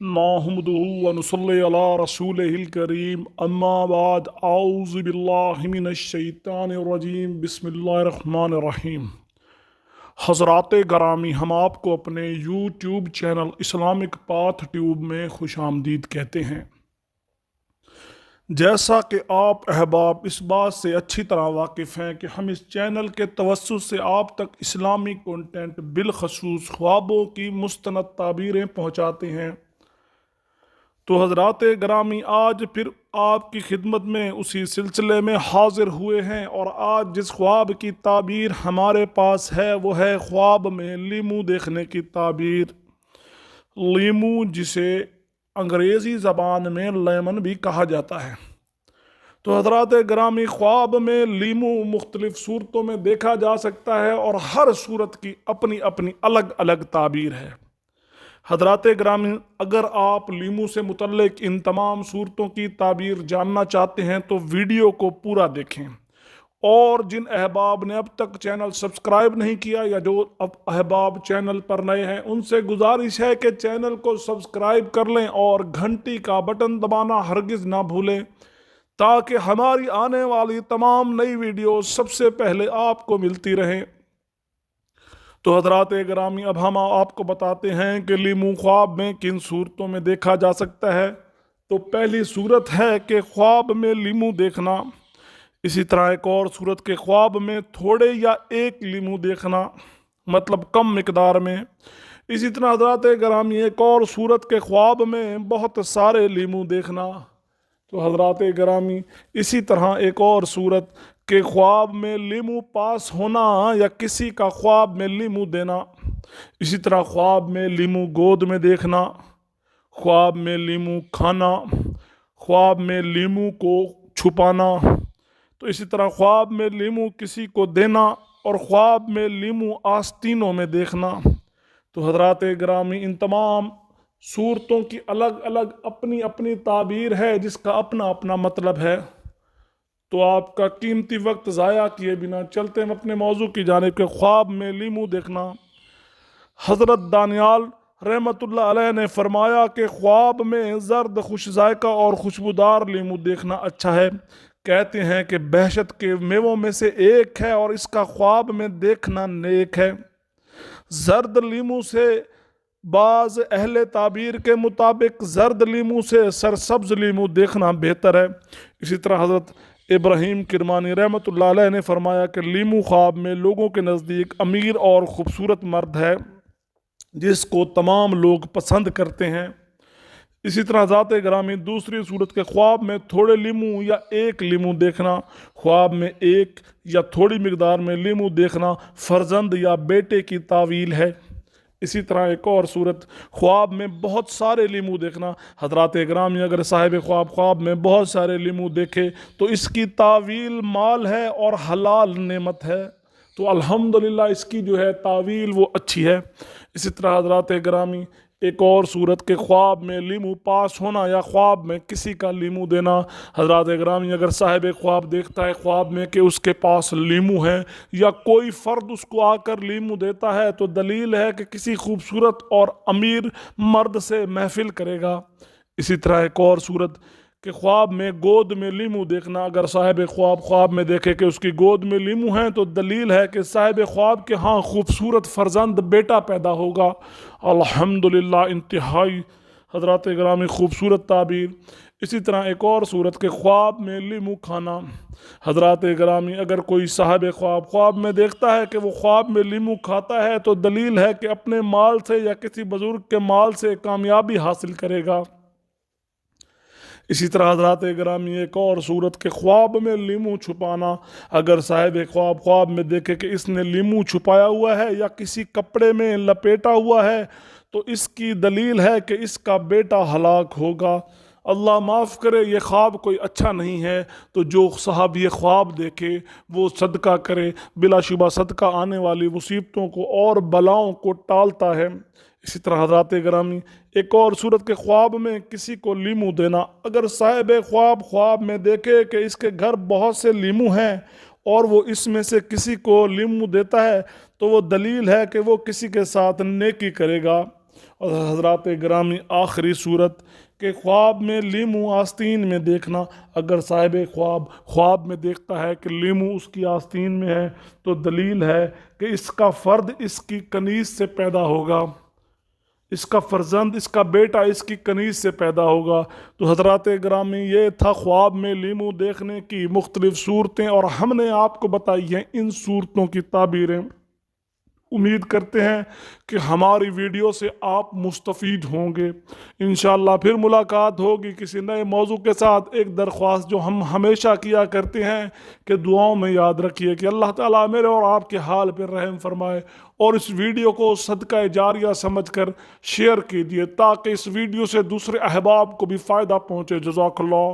نحمده ونصلي على رسوله الكريم اما بعد اعوذ باللہ من الشیطان الرجیم بسم اللہ الرحمن الرحیم۔ حضرات گرامی، ہم آپ کو اپنے YouTube channel Islamic path tube میں خوش آمدید کہتے ہیں۔ جیسا کہ آپ احباب اس بات سے اچھی طرح واقف ہیں کہ ہم اس چینل کے توسط سے آپ تک اسلامی کنٹینٹ بالخصوص خوابوں کی مستند تعبیریں پہنچاتے ہیں، تو حضرات گرامی آج پھر آپ کی خدمت میں اسی سلسلے میں حاضر ہوئے ہیں، اور آج جس خواب کی تعبیر ہمارے پاس ہے وہ ہے خواب میں لیمو دیکھنے کی تعبیر۔ لیمو جسے انگریزی زبان میں لیمن بھی کہا جاتا ہے۔ تو حضرات گرامی، خواب میں لیمو مختلف صورتوں میں دیکھا جا سکتا ہے، اور ہر صورت کی اپنی اپنی الگ الگ تعبیر ہے۔ حضرات گرامی، اگر آپ لیمو سے متعلق ان تمام صورتوں کی تعبیر جاننا چاہتے ہیں تو ویڈیو کو پورا دیکھیں، اور جن احباب نے اب تک چینل سبسکرائب نہیں کیا یا جو اب احباب چینل پر نئے ہیں ان سے گزارش ہے کہ چینل کو سبسکرائب کر لیں اور گھنٹی کا بٹن دبانا ہرگز نہ بھولیں، تاکہ ہماری آنے والی تمام نئی ویڈیوز سب سے پہلے آپ کو ملتی رہیں۔ تو حضرات گرامی، اب ہم آپ کو بتاتے ہیں کہ لیمو خواب میں کن صورتوں میں دیکھا جا سکتا ہے۔ تو پہلی صورت ہے کہ خواب میں لیمو دیکھنا۔ اسی طرح ایک اور صورت کے خواب میں تھوڑے یا ایک لیمو دیکھنا، مطلب کم مقدار میں۔ اسی طرح حضرات گرامی، ایک اور صورت کے خواب میں بہت سارے لیمو دیکھنا۔ تو حضرات گرامی، اسی طرح ایک اور صورت کہ خواب میں لیمو پاس ہونا یا کسی کا خواب میں لیمو دینا۔ اسی طرح خواب میں لیمو گود میں دیکھنا، خواب میں لیمو کھانا، خواب میں لیمو کو چھپانا۔ تو اسی طرح خواب میں لیمو کسی کو دینا، اور خواب میں لیمو آستینوں میں دیکھنا۔ تو حضرات گرامی، ان تمام صورتوں کی الگ الگ اپنی اپنی تعبیر ہے، جس کا اپنا اپنا مطلب ہے۔ تو آپ کا قیمتی وقت ضائع کیے بنا چلتے ہیں اپنے موضوع کی جانب کہ خواب میں لیمو دیکھنا۔ حضرت دانیال رحمت اللہ علیہ نے فرمایا کہ خواب میں زرد خوش ذائقہ اور خوشبودار لیمو دیکھنا اچھا ہے۔ کہتے ہیں کہ بہشت کے میووں میں سے ایک ہے، اور اس کا خواب میں دیکھنا نیک ہے۔ زرد لیمو سے بعض اہل تعبیر کے مطابق زرد لیمو سے سرسبز لیمو دیکھنا بہتر ہے۔ اسی طرح حضرت ابراہیم کرمانی رحمت اللہ علیہ نے فرمایا کہ لیمو خواب میں لوگوں کے نزدیک امیر اور خوبصورت مرد ہے، جس کو تمام لوگ پسند کرتے ہیں۔ اسی طرح ذات گرامی، دوسری صورت کے خواب میں تھوڑے لیمو یا ایک لیمو دیکھنا۔ خواب میں ایک یا تھوڑی مقدار میں لیمو دیکھنا فرزند یا بیٹے کی تعویل ہے۔ اسی طرح ایک اور صورت، خواب میں بہت سارے لیمو دیکھنا۔ حضرات گرامی، اگر صاحب خواب میں بہت سارے لیمو دیکھے تو اس کی تعویل مال ہے اور حلال نعمت ہے، تو الحمدللہ اس کی جو ہے تعویل وہ اچھی ہے۔ اسی طرح حضرات گرامی، ایک اور صورت کے خواب میں لیمو پاس ہونا یا خواب میں کسی کا لیمو دینا۔ حضرات گرامی، اگر صاحب خواب دیکھتا ہے خواب میں کہ اس کے پاس لیمو ہے، یا کوئی فرد اس کو آ کر لیمو دیتا ہے، تو دلیل ہے کہ کسی خوبصورت اور امیر مرد سے محفل کرے گا۔ اسی طرح ایک اور صورت کہ خواب میں گود میں لیمو دیکھنا۔ اگر صاحب خواب میں دیکھے کہ اس کی گود میں لیمو ہیں، تو دلیل ہے کہ صاحب خواب کے ہاں خوبصورت فرزند بیٹا پیدا ہوگا۔ الحمدللہ، انتہائی حضرات گرامی خوبصورت تعبیر۔ اسی طرح ایک اور صورت کے خواب میں لیمو کھانا۔ حضرات گرامی، اگر کوئی صاحب خواب میں دیکھتا ہے کہ وہ خواب میں لیمو کھاتا ہے، تو دلیل ہے کہ اپنے مال سے یا کسی بزرگ کے مال سے کامیابی حاصل کرے گا۔ اسی طرح حضرات گرامی، ایک اور صورت کے خواب میں لیمو چھپانا۔ اگر صاحب خواب میں دیکھے کہ اس نے لیمو چھپایا ہوا ہے یا کسی کپڑے میں لپیٹا ہوا ہے، تو اس کی دلیل ہے کہ اس کا بیٹا ہلاک ہوگا۔ اللہ معاف کرے، یہ خواب کوئی اچھا نہیں ہے، تو جو صاحب یہ خواب دیکھے وہ صدقہ کرے، بلا شبہ صدقہ آنے والی مصیبتوں کو اور بلاؤں کو ٹالتا ہے۔ اسی طرح حضرات گرامی، ایک اور صورت کے خواب میں کسی کو لیمو دینا۔ اگر صاحب خواب میں دیکھے کہ اس کے گھر بہت سے لیمو ہیں، اور وہ اس میں سے کسی کو لیمو دیتا ہے، تو وہ دلیل ہے کہ وہ کسی کے ساتھ نیکی کرے گا، اور حضرات گرامی آخری صورت کہ خواب میں لیمو آستین میں دیکھنا، اگر صاحب خواب میں دیکھتا ہے کہ لیمو اس کی آستین میں ہے تو دلیل ہے کہ اس کا فرد اس کی کنیز سے پیدا ہوگا، اس کا فرزند، اس کا بیٹا اس کی کنیز سے پیدا ہوگا۔ تو حضرات گرامی یہ تھا خواب میں لیمو دیکھنے کی مختلف صورتیں، اور ہم نے آپ کو بتائی ہیں ان صورتوں کی تعبیریں۔ امید کرتے ہیں کہ ہماری ویڈیو سے آپ مستفید ہوں گے۔ انشاءاللہ پھر ملاقات ہوگی کسی نئے موضوع کے ساتھ۔ ایک درخواست جو ہم ہمیشہ کیا کرتے ہیں کہ دعاؤں میں یاد رکھیے کہ اللہ تعالیٰ میرے اور آپ کے حال پر رحم فرمائے، اور اس ویڈیو کو صدقہ جاریہ سمجھ کر شیئر کیجیے تاکہ اس ویڈیو سے دوسرے احباب کو بھی فائدہ پہنچے۔ جزاک اللہ۔